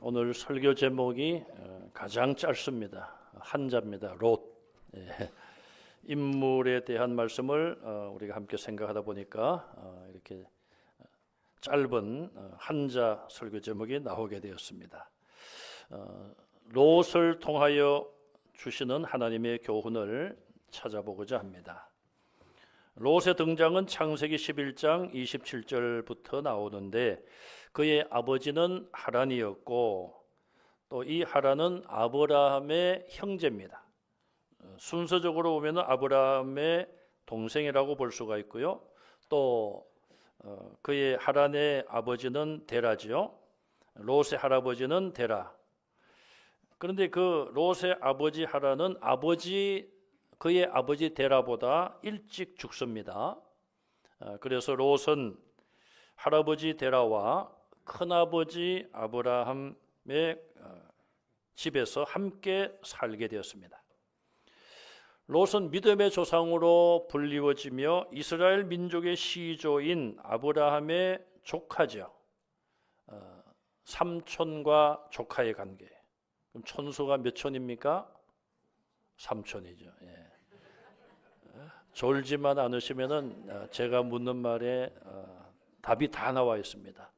오늘 설교 제목이 가장 짧습니다. 한자입니다. 롯. 인물에 대한 말씀을 우리가 함께 생각하다 보니까 이렇게 짧은 한자 설교 제목이 나오게 되었습니다. 롯을 통하여 주시는 하나님의 교훈을 찾아보고자 합니다. 롯의 등장은 창세기 11장 27절부터 나오는데 그의 아버지는 하란이었고 또 이 하란은 아브라함의 형제입니다. 순서적으로 보면 아브라함의 동생이라고 볼 수가 있고요. 또 그의 하란의 아버지는 데라지요. 롯의 할아버지는 데라. 그런데 그 롯의 아버지 하란은 그의 아버지 데라보다 일찍 죽습니다. 그래서 롯은 할아버지 데라와 큰아버지 아브라함의 집에서 함께 살게 되었습니다. 롯은 믿음의 조상으로 불리워지며 이스라엘 민족의 시조인 아브라함의 조카죠. 삼촌과 조카의 관계. 그럼 촌수가 몇 촌입니까? 삼촌이죠. 예. 졸지만 않으시면은 제가 묻는 말에 답이 다 나와 있습니다.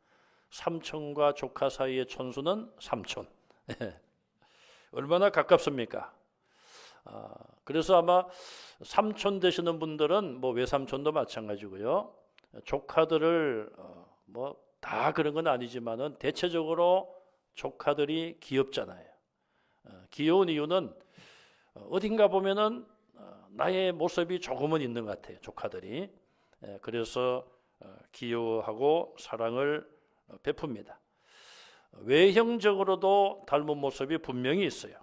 삼촌과 조카 사이의 촌수는 삼촌. 얼마나 가깝습니까? 그래서 아마 삼촌 되시는 분들은 뭐 외삼촌도 마찬가지고요. 조카들을 뭐 다 그런 건 아니지만은 대체적으로 조카들이 귀엽잖아요. 귀여운 이유는 어딘가 보면은 나의 모습이 조금은 있는 것 같아요. 조카들이. 그래서 귀여워하고 사랑을 베풉니다. 외형적으로도 닮은 모습이 분명히 있어요.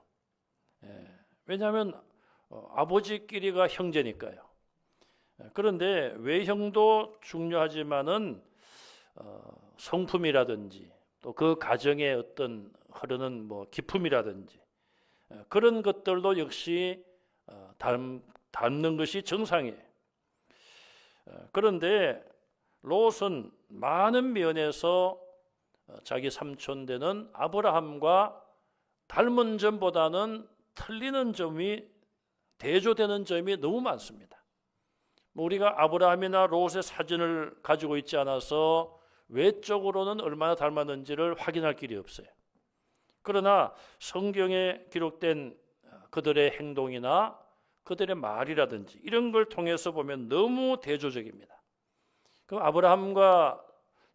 왜냐하면 아버지끼리가 형제니까요. 그런데 외형도 중요하지만은 성품이라든지 또 그 가정에 어떤 흐르는 뭐 기품이라든지 그런 것들도 역시 닮는 것이 정상이에요. 그런데 롯은 많은 면에서 자기 삼촌 되는 아브라함과 닮은 점보다는 틀리는 점이 대조되는 점이 너무 많습니다. 우리가 아브라함이나 롯의 사진을 가지고 있지 않아서 외적으로는 얼마나 닮았는지를 확인할 길이 없어요. 그러나 성경에 기록된 그들의 행동이나 그들의 말이라든지 이런 걸 통해서 보면 너무 대조적입니다. 그럼 아브라함과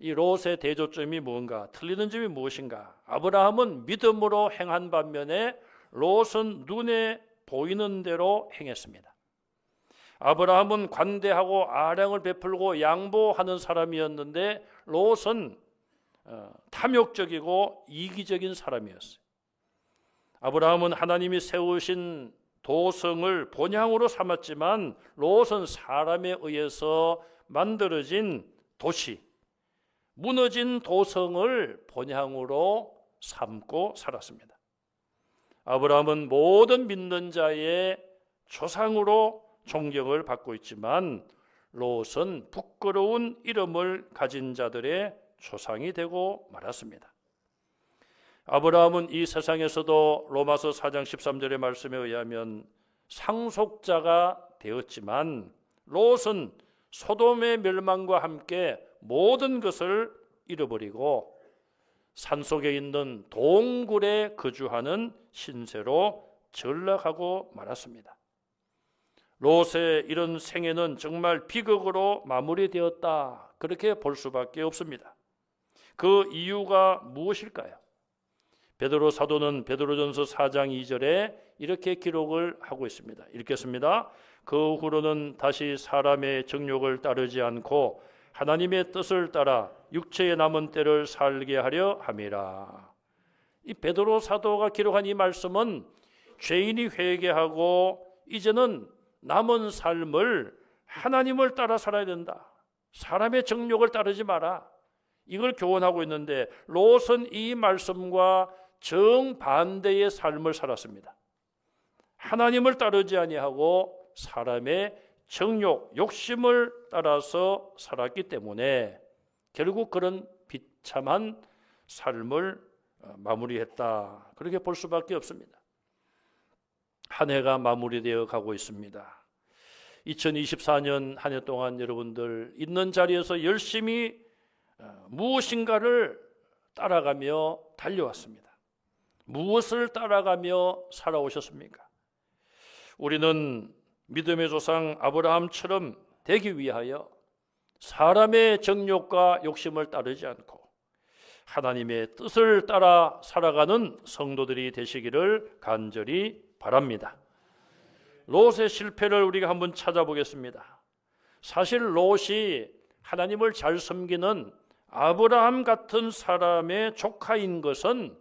이 롯의 대조점이 뭔가, 틀리는 점이 무엇인가? 아브라함은 믿음으로 행한 반면에 롯은 눈에 보이는 대로 행했습니다. 아브라함은 관대하고 아량을 베풀고 양보하는 사람이었는데 롯은 탐욕적이고 이기적인 사람이었어요. 아브라함은 하나님이 세우신 도성을 본향으로 삼았지만 롯은 사람에 의해서 만들어진 도시, 무너진 도성을 본향으로 삼고 살았습니다. 아브라함은 모든 믿는 자의 조상으로 존경을 받고 있지만 롯은 부끄러운 이름을 가진 자들의 조상이 되고 말았습니다. 아브라함은 이 세상에서도 로마서 4장 13절의 말씀에 의하면 상속자가 되었지만 롯은 소돔의 멸망과 함께 모든 것을 잃어버리고 산속에 있는 동굴에 거주하는 신세로 전락하고 말았습니다. 롯의 이런 생애는 정말 비극으로 마무리되었다. 그렇게 볼 수밖에 없습니다. 그 이유가 무엇일까요? 베드로 사도는 베드로전서 4장 2절에 이렇게 기록을 하고 있습니다. 읽겠습니다. 그 후로는 다시 사람의 정욕을 따르지 않고 하나님의 뜻을 따라 육체에 남은 때를 살게 하려 함이라. 이 베드로 사도가 기록한 이 말씀은 죄인이 회개하고 이제는 남은 삶을 하나님을 따라 살아야 된다. 사람의 정욕을 따르지 마라. 이걸 교훈하고 있는데 롯은 이 말씀과 정반대의 삶을 살았습니다. 하나님을 따르지 아니하고 사람의 정욕, 욕심을 따라서 살았기 때문에 결국 그런 비참한 삶을 마무리했다. 그렇게 볼 수밖에 없습니다. 한 해가 마무리되어 가고 있습니다. 2024년 한 해 동안 여러분들 있는 자리에서 열심히 무엇인가를 따라가며 달려왔습니다. 무엇을 따라가며 살아오셨습니까? 우리는 믿음의 조상 아브라함처럼 되기 위하여 사람의 정욕과 욕심을 따르지 않고 하나님의 뜻을 따라 살아가는 성도들이 되시기를 간절히 바랍니다. 롯의 실패를 우리가 한번 찾아보겠습니다. 사실 롯이 하나님을 잘 섬기는 아브라함 같은 사람의 조카인 것은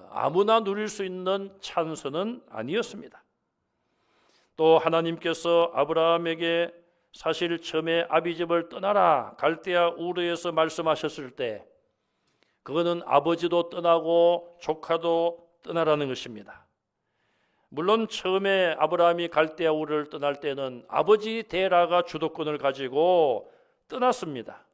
아무나 누릴 수 있는 찬스는 아니었습니다. 또 하나님께서 아브라함에게 사실 처음에 아비집을 떠나라 갈대아 우르에서 말씀하셨을 때 그거는 아버지도 떠나고 조카도 떠나라는 것입니다. 물론 처음에 아브라함이 갈대아 우르를 떠날 때는 아버지 데라가 주도권을 가지고 떠났습니다.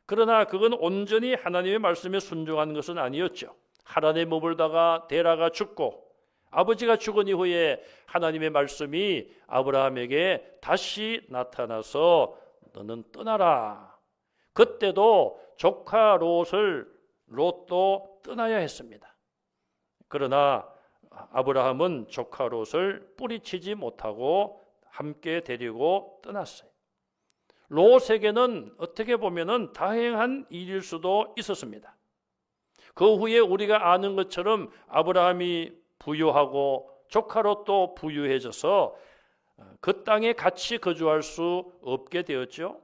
그러나 그건 온전히 하나님의 말씀에 순종한 것은 아니었죠. 하란에 머물다가 데라가 죽고 아버지가 죽은 이후에 하나님의 말씀이 아브라함에게 다시 나타나서 너는 떠나라. 그때도 조카 롯도 떠나야 했습니다. 그러나 아브라함은 조카 롯을 뿌리치지 못하고 함께 데리고 떠났어요. 롯에게는 어떻게 보면은 다행한 일일 수도 있었습니다. 그 후에 우리가 아는 것처럼 아브라함이 부유하고 조카 롯도 부유해져서 그 땅에 같이 거주할 수 없게 되었죠.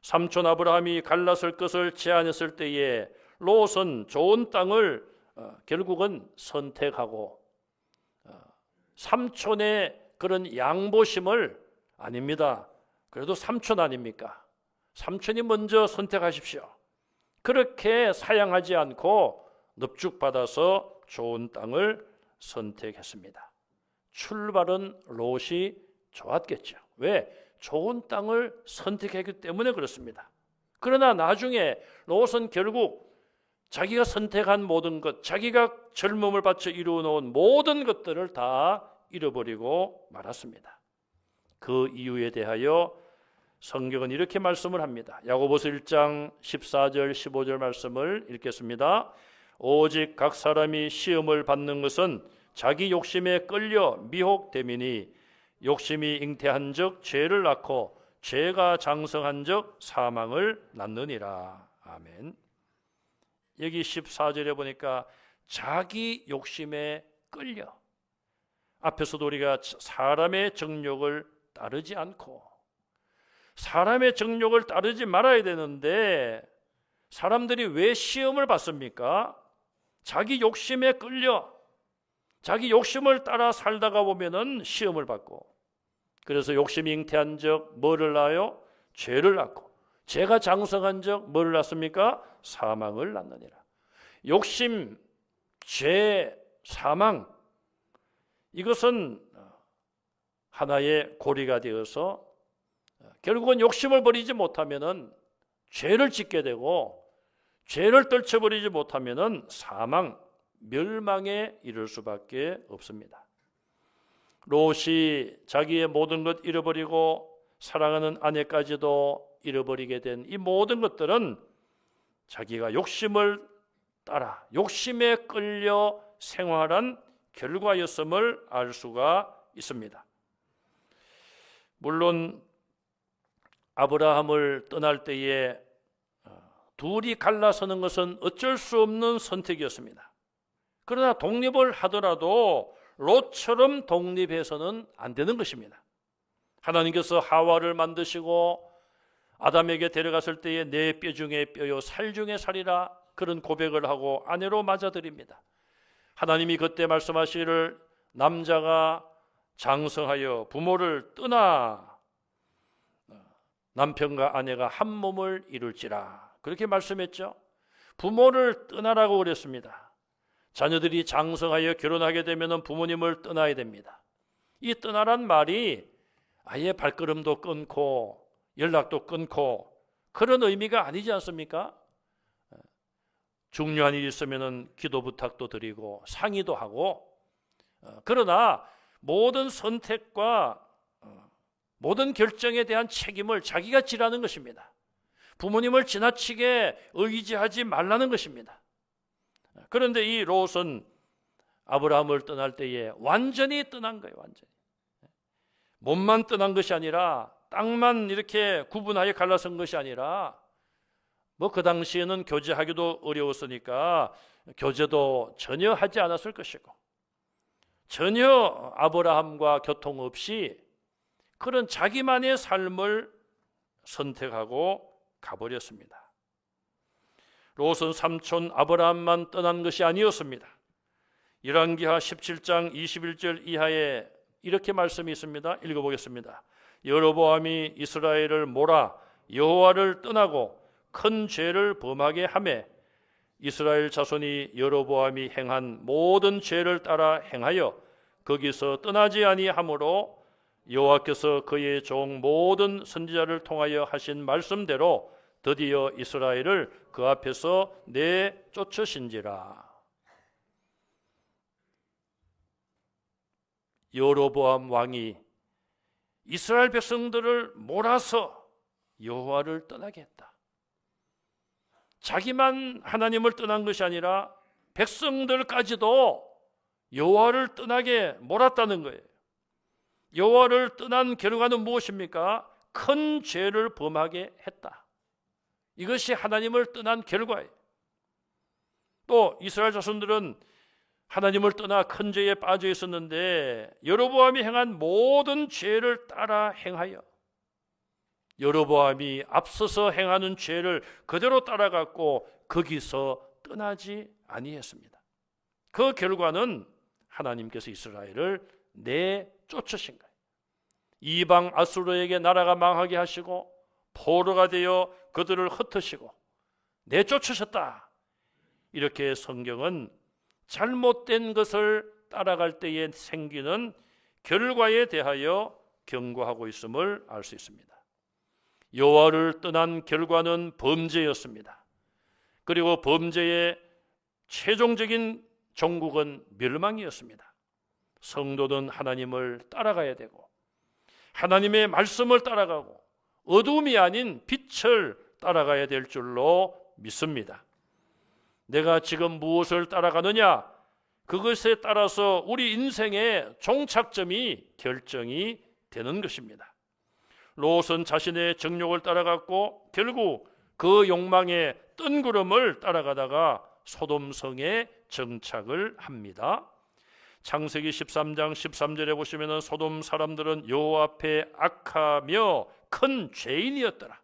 삼촌 아브라함이 갈라설 것을 제안했을 때에 롯은 좋은 땅을 결국은 선택하고 삼촌의 그런 양보심을 아닙니다. 그래도 삼촌 아닙니까? 삼촌이 먼저 선택하십시오. 그렇게 사양하지 않고 넙죽받아서 좋은 땅을 선택했습니다. 출발은 롯이 좋았겠죠. 왜? 좋은 땅을 선택했기 때문에 그렇습니다. 그러나 나중에 롯은 결국 자기가 선택한 모든 것, 자기가 젊음을 바쳐 이루어놓은 모든 것들을 다 잃어버리고 말았습니다. 그 이유에 대하여 성경은 이렇게 말씀을 합니다. 야고보서 1장 14절 15절 말씀을 읽겠습니다. 오직 각 사람이 시험을 받는 것은 자기 욕심에 끌려 미혹됨이니 욕심이 잉태한 적 죄를 낳고 죄가 장성한 적 사망을 낳느니라. 아멘. 여기 14절에 보니까 자기 욕심에 끌려, 앞에서도 우리가 사람의 정욕을 따르지 않고, 사람의 정욕을 따르지 말아야 되는데 사람들이 왜 시험을 받습니까? 자기 욕심에 끌려 자기 욕심을 따라 살다가 보면은 시험을 받고, 그래서 욕심이 잉태한 적 뭐를 낳아요? 죄를 낳고, 죄가 장성한 적 뭐를 낳습니까? 사망을 낳느니라. 욕심, 죄, 사망, 이것은 하나의 고리가 되어서 결국은 욕심을 버리지 못하면은 죄를 짓게 되고, 죄를 떨쳐버리지 못하면은 사망, 멸망에 이를 수밖에 없습니다. 롯이 자기의 모든 것 잃어버리고 사랑하는 아내까지도 잃어버리게 된 이 모든 것들은 자기가 욕심을 따라 욕심에 끌려 생활한 결과였음을 알 수가 있습니다. 물론 아브라함을 떠날 때에 둘이 갈라서는 것은 어쩔 수 없는 선택이었습니다. 그러나 독립을 하더라도 롯처럼 독립해서는 안 되는 것입니다. 하나님께서 하와를 만드시고 아담에게 데려갔을 때에 내 뼈 중에 뼈요 살 중에 살이라 그런 고백을 하고 아내로 맞아들입니다. 하나님이 그때 말씀하시기를 남자가 장성하여 부모를 떠나 남편과 아내가 한 몸을 이룰지라 그렇게 말씀했죠. 부모를 떠나라고 그랬습니다. 자녀들이 장성하여 결혼하게 되면 부모님을 떠나야 됩니다. 이 떠나란 말이 아예 발걸음도 끊고 연락도 끊고 그런 의미가 아니지 않습니까? 중요한 일이 있으면 기도 부탁도 드리고 상의도 하고, 그러나 모든 선택과 모든 결정에 대한 책임을 자기가 지라는 것입니다. 부모님을 지나치게 의지하지 말라는 것입니다. 그런데 이 롯은 아브라함을 떠날 때에 완전히 떠난 거예요. 완전히. 몸만 떠난 것이 아니라 땅만 이렇게 구분하여 갈라선 것이 아니라 뭐 그 당시에는 교제하기도 어려웠으니까 교제도 전혀 하지 않았을 것이고 전혀 아브라함과 교통 없이 그런 자기만의 삶을 선택하고 가버렸습니다. 롯은 삼촌 아브라함만 떠난 것이 아니었습니다. 열왕기하 17장 21절 이하에 이렇게 말씀이 있습니다. 읽어보겠습니다. 여로보암이 이스라엘을 몰아 여호와를 떠나고 큰 죄를 범하게 하매 이스라엘 자손이 여로보암이 행한 모든 죄를 따라 행하여 거기서 떠나지 아니하므로 여호와께서 그의 종 모든 선지자를 통하여 하신 말씀대로 드디어 이스라엘을 그 앞에서 내쫓으신지라. 여로보암 왕이 이스라엘 백성들을 몰아서 여호와를 떠나게 했다. 자기만 하나님을 떠난 것이 아니라 백성들까지도 여호와를 떠나게 몰았다는 거예요. 여호와를 떠난 결과는 무엇입니까? 큰 죄를 범하게 했다. 이것이 하나님을 떠난 결과예요. 또 이스라엘 자손들은 하나님을 떠나 큰 죄에 빠져 있었는데 여로보암이 행한 모든 죄를 따라 행하여 여로보암이 앞서서 행하는 죄를 그대로 따라갔고 거기서 떠나지 아니했습니다. 그 결과는 하나님께서 이스라엘을 내쫓으신 거예요. 이방 아수르에게 나라가 망하게 하시고 포로가 되어 그들을 흩으시고 내쫓으셨다. 이렇게 성경은 잘못된 것을 따라갈 때에 생기는 결과에 대하여 경고하고 있음을 알 수 있습니다. 여호와를 떠난 결과는 범죄였습니다. 그리고 범죄의 최종적인 종국은 멸망이었습니다. 성도는 하나님을 따라가야 되고 하나님의 말씀을 따라가고 어둠이 아닌 빛을 따라가야 될 줄로 믿습니다. 내가 지금 무엇을 따라가느냐? 그것에 따라서 우리 인생의 종착점이 결정이 되는 것입니다. 롯은 자신의 정욕을 따라갔고 결국 그 욕망의 뜬구름을 따라가다가 소돔성에 정착을 합니다. 창세기 13장 13절에 보시면 소돔 사람들은 여호와 앞에 악하며 큰 죄인이었더라.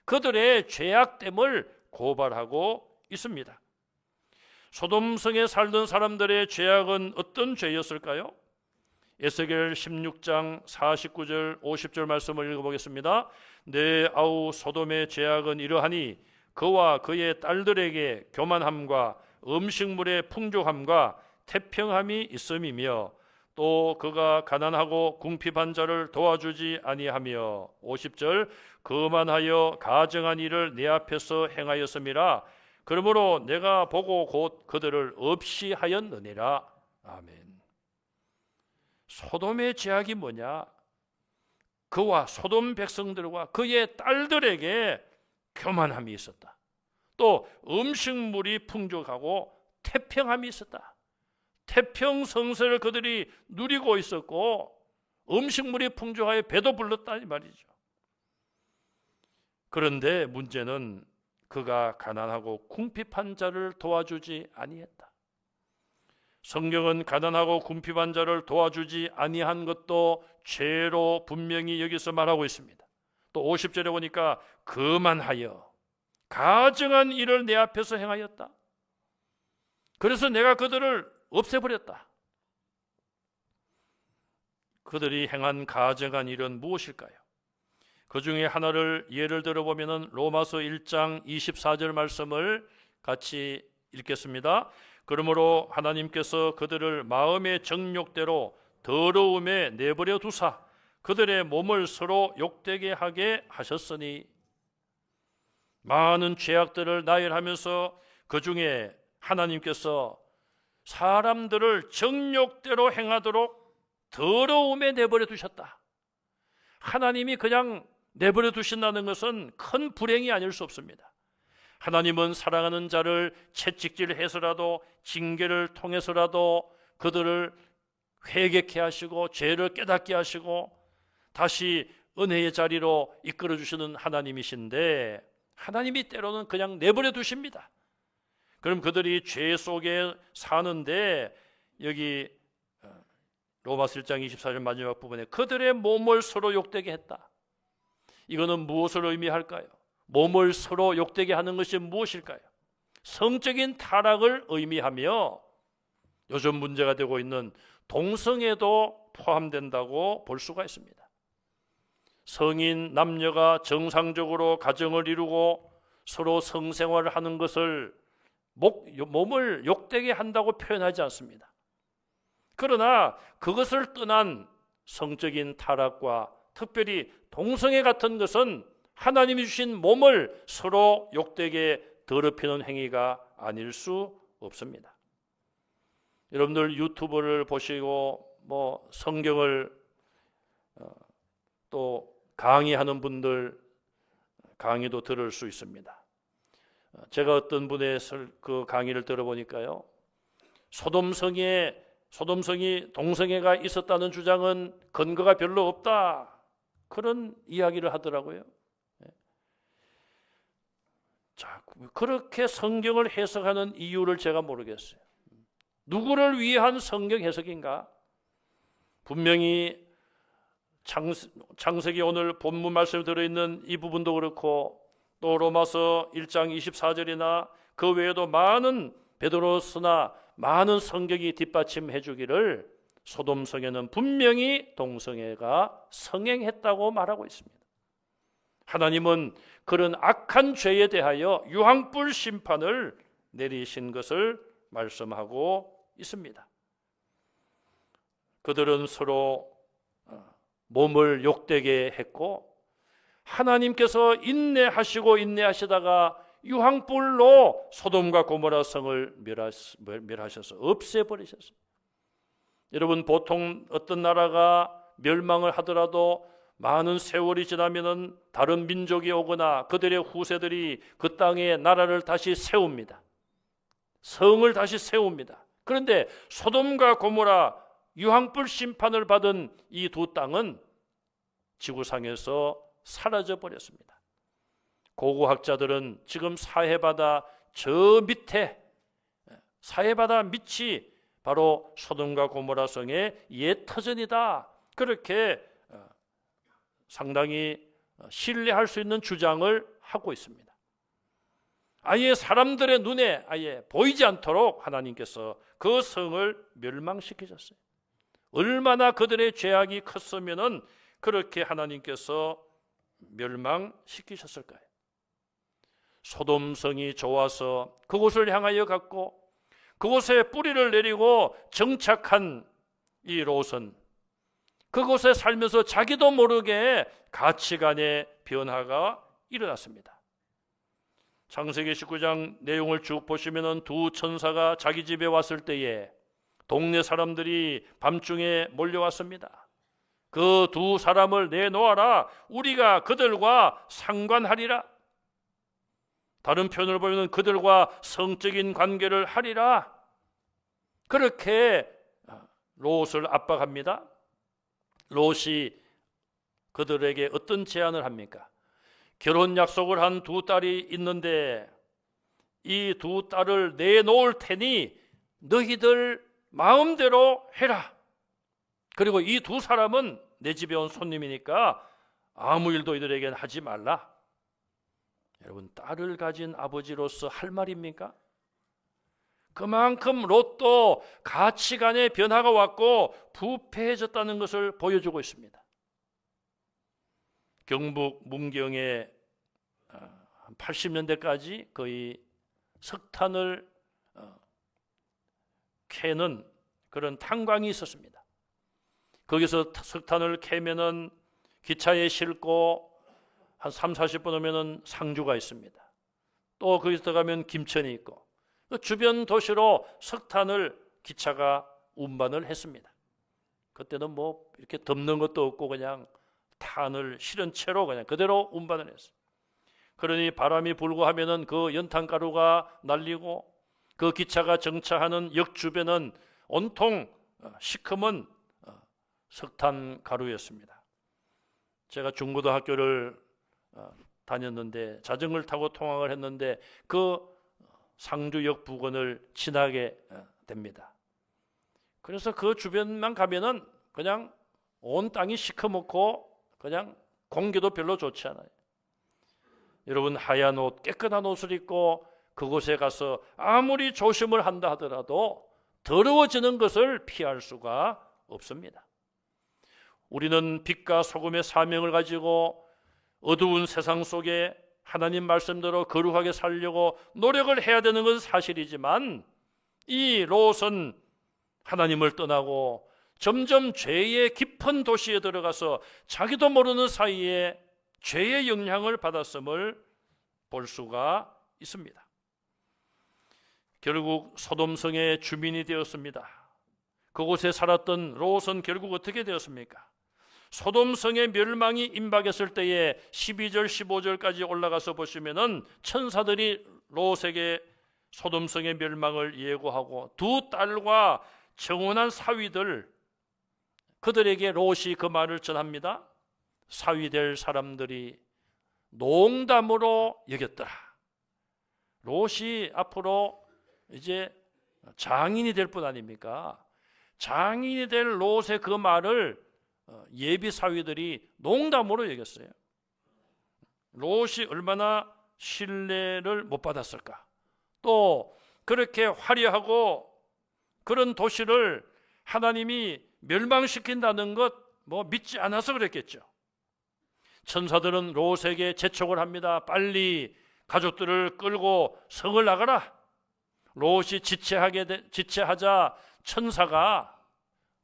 그들의 죄악됨을 고발하고 있습니다. 소돔성에 살던 사람들의 죄악은 어떤 죄였을까요? 에스겔 16장 49절 50절 말씀을 읽어보겠습니다. 내 아우 소돔의 죄악은 이러하니 그와 그의 딸들에게 교만함과 음식물의 풍족함과 태평함이 있음이며 또 그가 가난하고 궁핍한 자를 도와주지 아니하며 50절 그만하여 가증한 일을 내 앞에서 행하였음이라. 그러므로 내가 보고 곧 그들을 없이 하였느니라. 아멘. 소돔의 죄악이 뭐냐? 그와 소돔 백성들과 그의 딸들에게 교만함이 있었다. 또 음식물이 풍족하고 태평함이 있었다. 태평성세를 그들이 누리고 있었고 음식물이 풍족하여 배도 불렀다 이 말이죠. 그런데 문제는 그가 가난하고 궁핍한 자를 도와주지 아니했다. 성경은 가난하고 궁핍한 자를 도와주지 아니한 것도 죄로 분명히 여기서 말하고 있습니다. 또 50절에 보니까 그만하여 가증한 일을 내 앞에서 행하였다. 그래서 내가 그들을 없애버렸다. 그들이 행한 가증한 일은 무엇일까요? 그 중에 하나를 예를 들어보면 로마서 1장 24절 말씀을 같이 읽겠습니다. 그러므로 하나님께서 그들을 마음의 정욕대로 더러움에 내버려 두사 그들의 몸을 서로 욕되게 하게 하셨으니 많은 죄악들을 나열하면서 그 중에 하나님께서 사람들을 정욕대로 행하도록 더러움에 내버려 두셨다. 하나님이 그냥 내버려 두신다는 것은 큰 불행이 아닐 수 없습니다. 하나님은 사랑하는 자를 채찍질해서라도 징계를 통해서라도 그들을 회개케 하시고 죄를 깨닫게 하시고 다시 은혜의 자리로 이끌어 주시는 하나님이신데, 하나님이 때로는 그냥 내버려 두십니다. 그럼 그들이 죄 속에 사는데, 여기 로마서 1장 24절 마지막 부분에 그들의 몸을 서로 욕되게 했다. 이거는 무엇을 의미할까요? 몸을 서로 욕되게 하는 것이 무엇일까요? 성적인 타락을 의미하며 요즘 문제가 되고 있는 동성애도 포함된다고 볼 수가 있습니다. 성인 남녀가 정상적으로 가정을 이루고 서로 성생활을 하는 것을 몸을 욕되게 한다고 표현하지 않습니다. 그러나 그것을 떠난 성적인 타락과 특별히 동성애 같은 것은 하나님이 주신 몸을 서로 욕되게 더럽히는 행위가 아닐 수 없습니다. 여러분들 유튜브를 보시고 성경을 또 강의하는 분들 강의도 들을 수 있습니다. 제가 어떤 분의 그 강의를 들어보니까요, 소돔성이 동성애가 있었다는 주장은 근거가 별로 없다, 그런 이야기를 하더라고요. 자, 그렇게 성경을 해석하는 이유를 제가 모르겠어요. 누구를 위한 성경 해석인가? 분명히 창세기 오늘 본문 말씀에 들어있는 이 부분도 그렇고, 또 로마서 1장 24절이나 그 외에도 많은 베드로서나 많은 성경이 뒷받침해 주기를 소돔성애는 분명히 동성애가 성행했다고 말하고 있습니다. 하나님은 그런 악한 죄에 대하여 유황불 심판을 내리신 것을 말씀하고 있습니다. 그들은 서로 몸을 욕되게 했고, 하나님께서 인내하시다가 유황불로 소돔과 고모라 성을 멸하셔서 없애버리셨어요. 여러분, 보통 어떤 나라가 멸망을 하더라도 많은 세월이 지나면은 다른 민족이 오거나 그들의 후세들이 그 땅에 나라를 다시 세웁니다. 성을 다시 세웁니다. 그런데 소돔과 고모라 유황불 심판을 받은 이 두 땅은 지구상에서 사라져 버렸습니다. 고고학자들은 지금 사해바다 저 밑에, 사해바다 밑이 바로 소돔과 고모라 성의 옛 터전이다, 그렇게 상당히 신뢰할 수 있는 주장을 하고 있습니다. 아예 사람들의 눈에 아예 보이지 않도록 하나님께서 그 성을 멸망시키셨어요. 얼마나 그들의 죄악이 컸으면은 그렇게 하나님께서 멸망시키셨을까요? 소돔성이 좋아서 그곳을 향하여 갔고 그곳에 뿌리를 내리고 정착한 이 롯은 그곳에 살면서 자기도 모르게 가치관의 변화가 일어났습니다. 창세기 19장 내용을 쭉 보시면 두 천사가 자기 집에 왔을 때에 동네 사람들이 밤중에 몰려왔습니다. 그 두 사람을 내놓아라, 우리가 그들과 상관하리라. 다른 표현을 보면 그들과 성적인 관계를 하리라. 그렇게 롯을 압박합니다. 롯이 그들에게 어떤 제안을 합니까? 결혼 약속을 한 두 딸이 있는데 이 두 딸을 내놓을 테니 너희들 마음대로 해라. 그리고 이 두 사람은 내 집에 온 손님이니까 아무 일도 이들에게는 하지 말라. 여러분, 딸을 가진 아버지로서 할 말입니까? 그만큼 롯도 가치관의 변화가 왔고 부패해졌다는 것을 보여주고 있습니다. 경북 문경에 80년대까지 거의 석탄을 캐는 그런 탄광이 있었습니다. 거기서 석탄을 캐면은 기차에 싣고 한 30, 40분 오면은 상주가 있습니다. 또 거기서 들어가면 김천이 있고, 주변 도시로 석탄을 기차가 운반을 했습니다. 그때는 뭐 이렇게 덮는 것도 없고 그냥 탄을 실은 채로 그냥 그대로 운반을 했어요. 그러니 바람이 불고 하면은 그 연탄가루가 날리고 그 기차가 정차하는 역 주변은 온통 시커먼 석탄 가루였습니다. 제가 중고등학교를 다녔는데 자전거를 타고 통학을 했는데 그 상주역 부근을 지나게 됩니다. 그래서 그 주변만 가면은 그냥 온 땅이 시커멓고 그냥 공기도 별로 좋지 않아요. 여러분, 하얀 옷, 깨끗한 옷을 입고 그곳에 가서 아무리 조심을 한다 하더라도 더러워지는 것을 피할 수가 없습니다. 우리는 빛과 소금의 사명을 가지고 어두운 세상 속에 하나님 말씀대로 거룩하게 살려고 노력을 해야 되는 건 사실이지만 이 롯은 하나님을 떠나고 점점 죄의 깊은 도시에 들어가서 자기도 모르는 사이에 죄의 영향을 받았음을 볼 수가 있습니다. 결국 소돔성의 주민이 되었습니다. 그곳에 살았던 롯은 결국 어떻게 되었습니까? 소돔성의 멸망이 임박했을 때에 12절 15절까지 올라가서 보시면은 천사들이 롯에게 소돔성의 멸망을 예고하고 두 딸과 정혼한 사위들, 그들에게 롯이 그 말을 전합니다. 사위될 사람들이 농담으로 여겼더라. 롯이 앞으로 이제 장인이 될 뿐 아닙니까? 장인이 될 롯의 그 말을 예비 사위들이 농담으로 여겼어요. 롯이 얼마나 신뢰를 못 받았을까? 또 그렇게 화려하고 그런 도시를 하나님이 멸망시킨다는 것 믿지 않아서 그랬겠죠. 천사들은 롯에게 재촉을 합니다. 빨리 가족들을 끌고 성을 나가라. 롯이 지체하자 천사가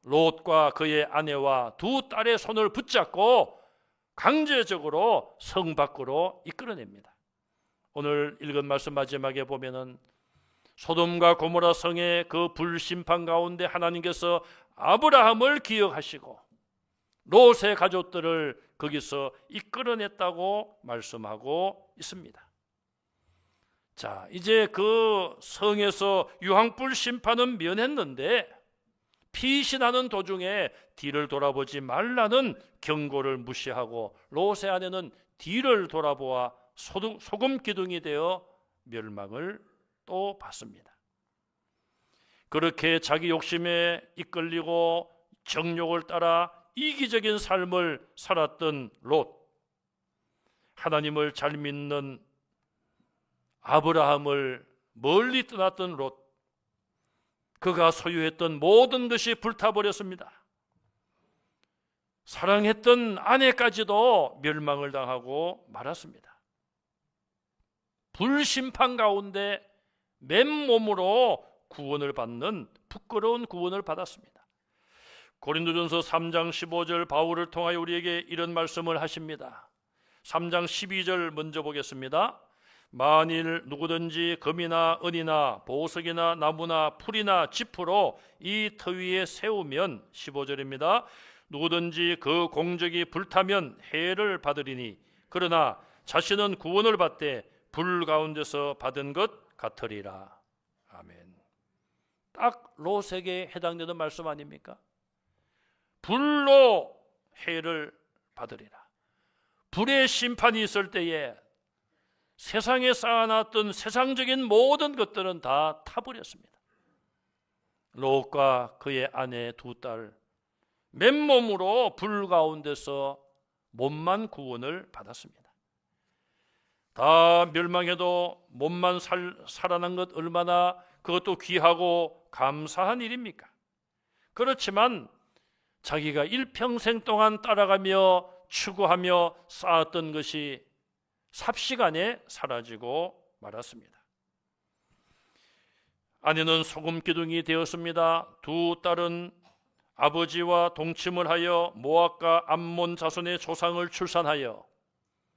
롯과 그의 아내와 두 딸의 손을 붙잡고 강제적으로 성 밖으로 이끌어냅니다. 오늘 읽은 말씀 마지막에 보면은 소돔과 고모라 성의 그 불심판 가운데 하나님께서 아브라함을 기억하시고 롯의 가족들을 거기서 이끌어냈다고 말씀하고 있습니다. 자, 이제 그 성에서 유황불 심판은 면했는데 피신하는 도중에 뒤를 돌아보지 말라는 경고를 무시하고 롯의 아내는 뒤를 돌아보아 소금 기둥이 되어 멸망을 또 받습니다. 그렇게 자기 욕심에 이끌리고 정욕을 따라 이기적인 삶을 살았던 롯, 하나님을 잘 믿는 아브라함을 멀리 떠났던 롯, 그가 소유했던 모든 것이 불타버렸습니다. 사랑했던 아내까지도 멸망을 당하고 말았습니다. 불심판 가운데 맨몸으로 구원을 받는 부끄러운 구원을 받았습니다. 고린도전서 3장 15절 바울을 통하여 우리에게 이런 말씀을 하십니다. 3장 12절 먼저 보겠습니다. 만일 누구든지 금이나 은이나 보석이나 나무나 풀이나 짚으로 이 터 위에 세우면 15절입니다. 누구든지 그 공적이 불타면 해를 받으리니 그러나 자신은 구원을 받되 불 가운데서 받은 것 같으리라. 아멘. 딱 롯에게 해당되는 말씀 아닙니까? 불로 해를 받으리라. 불의 심판이 있을 때에 세상에 쌓아놨던 세상적인 모든 것들은 다 타버렸습니다. 롯과 그의 아내 두 딸 맨몸으로 불 가운데서 몸만 구원을 받았습니다. 다 멸망해도 몸만 살아난 것 얼마나 그것도 귀하고 감사한 일입니까? 그렇지만 자기가 일평생 동안 따라가며 추구하며 쌓았던 것이 삽시간에 사라지고 말았습니다. 아내는 소금 기둥이 되었습니다. 두 딸은 아버지와 동침을 하여 모압과 암몬 자손의 조상을 출산하여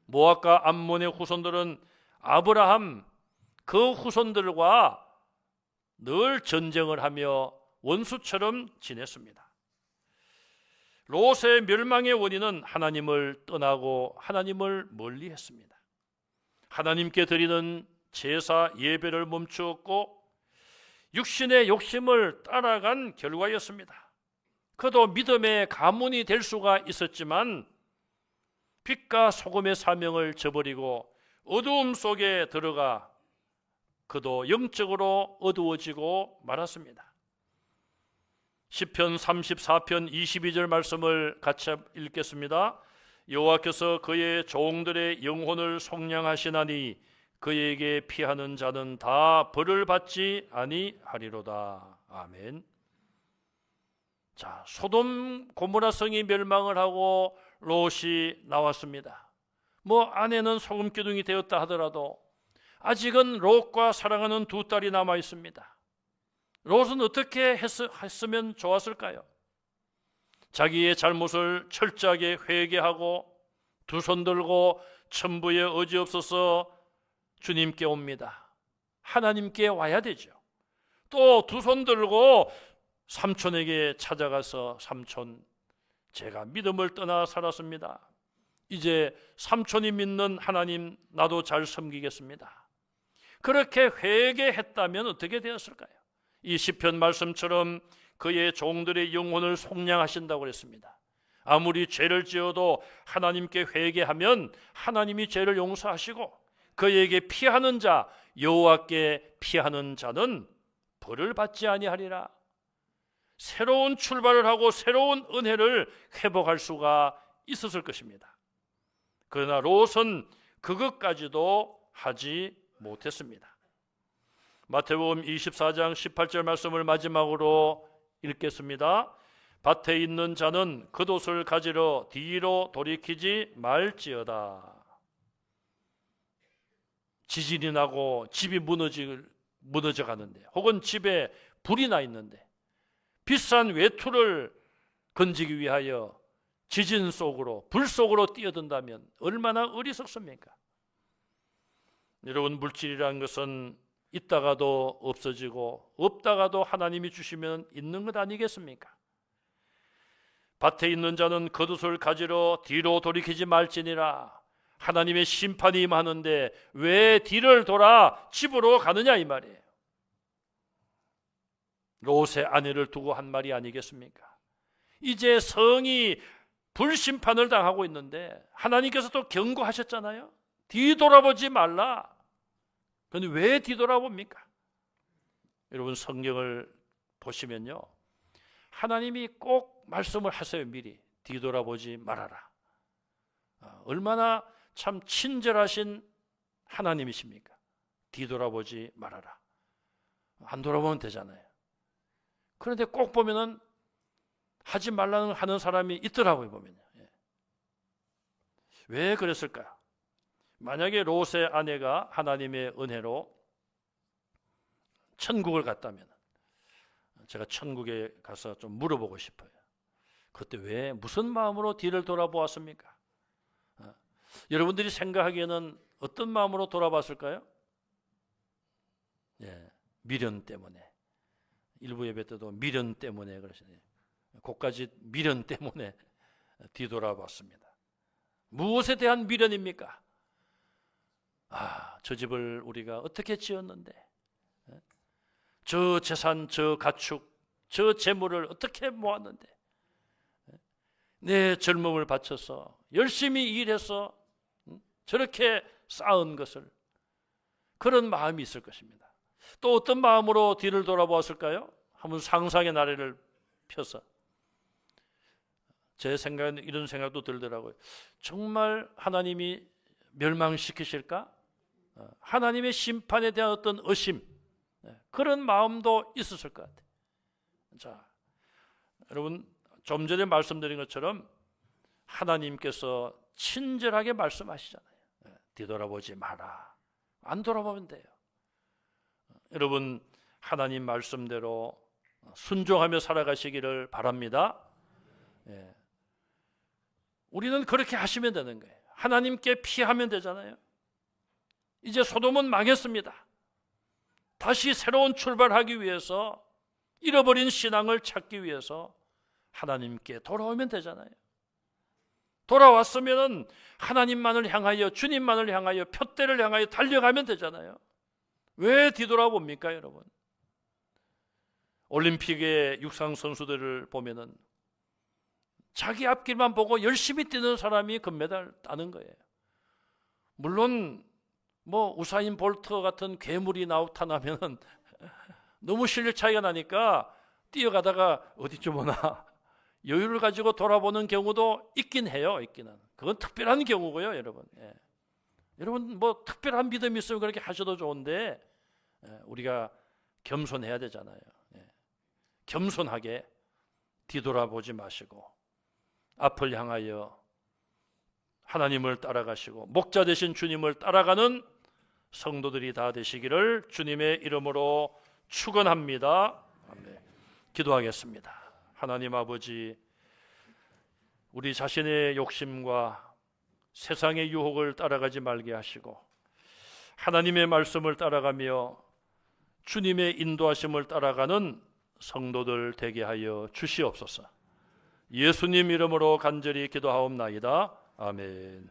모압과 암몬의 후손들은 아브라함 그 후손들과 늘 전쟁을 하며 원수처럼 지냈습니다. 롯의 멸망의 원인은 하나님을 떠나고 하나님을 멀리했습니다. 하나님께 드리는 제사 예배를 멈추었고 육신의 욕심을 따라간 결과였습니다. 그도 믿음의 가문이 될 수가 있었지만 빛과 소금의 사명을 저버리고 어두움 속에 들어가 그도 영적으로 어두워지고 말았습니다. 시편 34편 22절 말씀을 같이 읽겠습니다. 여호와께서 그의 종들의 영혼을 속량하시나니 그에게 피하는 자는 다 벌을 받지 아니하리로다. 아멘. 자, 소돔 고모라 성이 멸망을 하고 롯이 나왔습니다. 아내는 소금 기둥이 되었다 하더라도 아직은 롯과 사랑하는 두 딸이 남아 있습니다. 롯은 어떻게 했으면 좋았을까요? 자기의 잘못을 철저하게 회개하고 두 손 들고 천부에 의지없어서 주님께 옵니다. 하나님께 와야 되죠. 또 두 손 들고 삼촌에게 찾아가서 삼촌, 제가 믿음을 떠나 살았습니다. 이제 삼촌이 믿는 하나님 나도 잘 섬기겠습니다. 그렇게 회개했다면 어떻게 되었을까요? 이 시편 말씀처럼 그의 종들의 영혼을 속량하신다고 했습니다. 아무리 죄를 지어도 하나님께 회개하면 하나님이 죄를 용서하시고 그에게 피하는 자, 여호와께 피하는 자는 벌을 받지 아니하리라. 새로운 출발을 하고 새로운 은혜를 회복할 수가 있었을 것입니다. 그러나 롯은 그것까지도 하지 못했습니다. 마태복음 24장 18절 말씀을 마지막으로 읽겠습니다. 밭에 있는 자는 겉옷을 가지러 뒤로 돌이키지 말지어다. 지진이 나고 집이 무너져 가는데, 혹은 집에 불이 나 있는데 비싼 외투를 건지기 위하여 지진 속으로, 불 속으로 뛰어든다면 얼마나 어리석습니까? 여러분, 물질이라는 것은 있다가도 없어지고 없다가도 하나님이 주시면 있는 것 아니겠습니까? 밭에 있는 자는 겉옷을 가지러 뒤로 돌이키지 말지니라. 하나님의 심판이 임하는데 왜 뒤를 돌아 집으로 가느냐 이 말이에요. 롯의 아내를 두고 한 말이 아니겠습니까? 이제 성이 불심판을 당하고 있는데 하나님께서 또 경고하셨잖아요. 뒤돌아보지 말라. 그런데 왜 뒤돌아봅니까? 여러분, 성경을 보시면요, 하나님이 꼭 말씀을 하세요. 미리 뒤돌아보지 말아라. 얼마나 참 친절하신 하나님이십니까? 뒤돌아보지 말아라. 안 돌아보면 되잖아요. 그런데 꼭 보면은 하지 말라는 하는 사람이 있더라고요. 보면요. 왜 그랬을까요? 만약에 롯의 아내가 하나님의 은혜로 천국을 갔다면 제가 천국에 가서 좀 물어보고 싶어요. 그때 왜 무슨 마음으로 뒤를 돌아보았습니까? 여러분들이 생각하기에는 어떤 마음으로 돌아봤을까요? 미련 때문에. 일부 예배 때도 미련 때문에 그러시네요. 그까지 미련 때문에 뒤돌아봤습니다. 무엇에 대한 미련입니까? 저 집을 우리가 어떻게 지었는데, 저 재산, 저 가축, 저 재물을 어떻게 모았는데, 내 젊음을 바쳐서 열심히 일해서 저렇게 쌓은 것을, 그런 마음이 있을 것입니다. 또 어떤 마음으로 뒤를 돌아보았을까요? 한번 상상의 나래를 펴서 제 생각에는 이런 생각도 들더라고요. 정말 하나님이 멸망시키실까? 하나님의 심판에 대한 어떤 의심, 그런 마음도 있었을 것 같아요. 자, 여러분, 좀 전에 말씀드린 것처럼 하나님께서 친절하게 말씀하시잖아요. 뒤돌아보지 마라. 안 돌아보면 돼요. 여러분, 하나님 말씀대로 순종하며 살아가시기를 바랍니다. 우리는 그렇게 하시면 되는 거예요. 하나님께 피하면 되잖아요. 이제 소돔은 망했습니다. 다시 새로운 출발하기 위해서, 잃어버린 신앙을 찾기 위해서 하나님께 돌아오면 되잖아요. 돌아왔으면 하나님만을 향하여, 주님만을 향하여, 표대를 향하여 달려가면 되잖아요. 왜 뒤돌아봅니까, 여러분? 올림픽의 육상 선수들을 보면은 자기 앞길만 보고 열심히 뛰는 사람이 금메달 따는 거예요. 물론 뭐 우사인 볼트 같은 괴물이 나타나면은 너무 실력 차이가 나니까 뛰어가다가 어디쯤 오나 여유를 가지고 돌아보는 경우도 있긴 해요. 있기는. 그건 특별한 경우고요, 여러분. 예. 여러분 뭐 특별한 믿음이 있으면 그렇게 하셔도 좋은데, 우리가 겸손해야 되잖아요. 예. 겸손하게 뒤돌아보지 마시고 앞을 향하여 하나님을 따라가시고 목자 되신 주님을 따라가는 성도들이 다 되시기를 주님의 이름으로 축원합니다. 아멘. 기도하겠습니다. 하나님 아버지, 우리 자신의 욕심과 세상의 유혹을 따라가지 말게 하시고 하나님의 말씀을 따라가며 주님의 인도하심을 따라가는 성도들 되게 하여 주시옵소서. 예수님 이름으로 간절히 기도하옵나이다. 아멘.